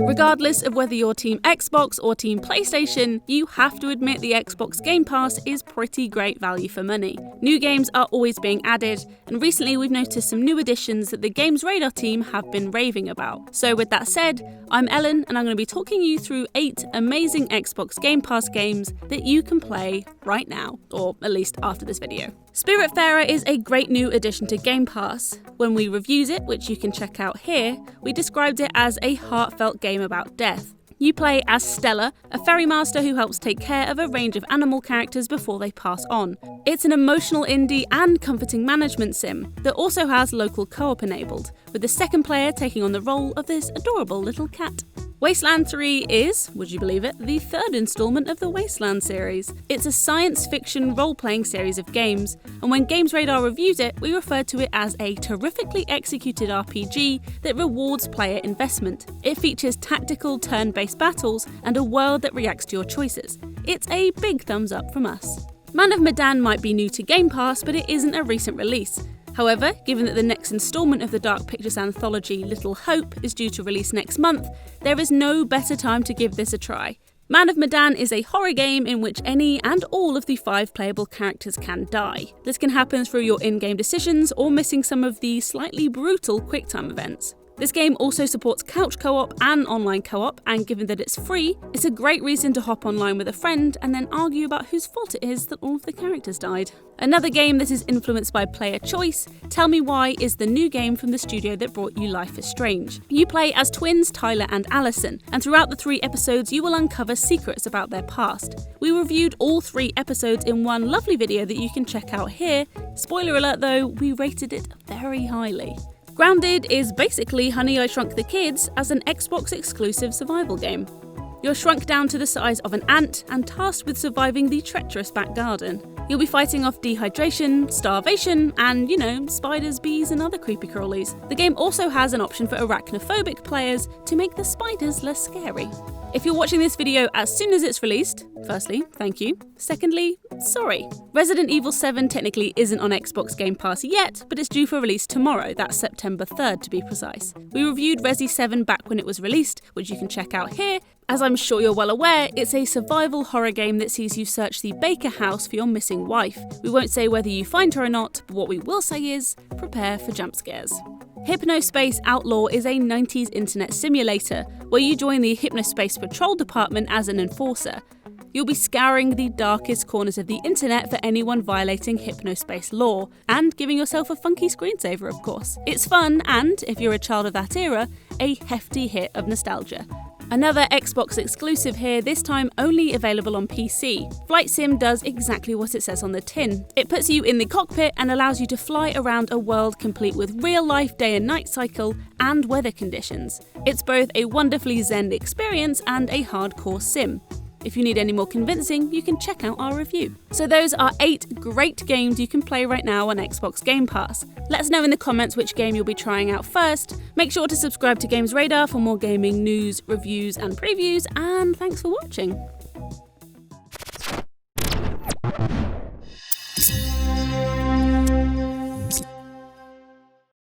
Regardless of whether you're Team Xbox or Team PlayStation, you have to admit the Xbox Game Pass is pretty great value for money. New games are always being added, and recently we've noticed some new additions that the Games Radar team have been raving about. So with that said, I'm Ellen, and I'm going to be talking you through 8 amazing Xbox Game Pass games that you can play right now, or at least after this video. Spiritfarer is a great new addition to Game Pass. When we reviewed it, which you can check out here, we described it as a heartfelt game about death. You play as Stella, a ferry master who helps take care of a range of animal characters before they pass on. It's an emotional indie and comforting management sim that also has local co-op enabled, with the second player taking on the role of this adorable little cat. Wasteland 3 is, would you believe it, the 3rd installment of the Wasteland series. It's a science fiction role-playing series of games, and when Games Radar reviews it, we refer to it as a terrifically executed RPG that rewards player investment. It features tactical turn-based battles and a world that reacts to your choices. It's a big thumbs up from us. Man of Medan might be new to Game Pass, but it isn't a recent release. However, given that the next installment of the Dark Pictures anthology Little Hope is due to release next month, there is no better time to give this a try. Man of Medan is a horror game in which any and all of the 5 playable characters can die. This can happen through your in-game decisions or missing some of the slightly brutal QuickTime events. This game also supports couch co-op and online co-op, and given that it's free, it's a great reason to hop online with a friend and then argue about whose fault it is that all of the characters died. Another game that is influenced by player choice, Tell Me Why, is the new game from the studio that brought you Life is Strange. You play as twins Tyler and Allison, and throughout the 3 episodes you will uncover secrets about their past. We reviewed all 3 episodes in one lovely video that you can check out here. Spoiler alert though, we rated it very highly. Grounded is basically Honey, I Shrunk the Kids as an Xbox exclusive survival game. You're shrunk down to the size of an ant and tasked with surviving the treacherous back garden. You'll be fighting off dehydration, starvation, and, spiders, bees, and other creepy crawlies. The game also has an option for arachnophobic players to make the spiders less scary. If you're watching this video as soon as it's released, firstly, thank you. Secondly, sorry. Resident Evil 7 technically isn't on Xbox Game Pass yet, but it's due for release tomorrow, that's September 3rd to be precise. We reviewed Resi 7 back when it was released, which you can check out here. As I'm sure you're well aware, it's a survival horror game that sees you search the Baker house for your missing wife. We won't say whether you find her or not, but what we will say is, prepare for jump scares. HYPNOSPACE OUTLAW is a 90s internet simulator where you join the HYPNOSPACE patrol department as an enforcer. You'll be scouring the darkest corners of the internet for anyone violating HYPNOSPACE law, and giving yourself a funky screensaver, of course. It's fun and, if you're a child of that era, a hefty hit of nostalgia. Another Xbox exclusive here, this time only available on PC. Flight Sim does exactly what it says on the tin. It puts you in the cockpit and allows you to fly around a world complete with real-life day and night cycle and weather conditions. It's both a wonderfully zen experience and a hardcore sim. If you need any more convincing, you can check out our review. So those are 8 great games you can play right now on Xbox Game Pass. Let us know in the comments which game you'll be trying out first. Make sure to subscribe to Games Radar for more gaming news, reviews and previews, and thanks for watching.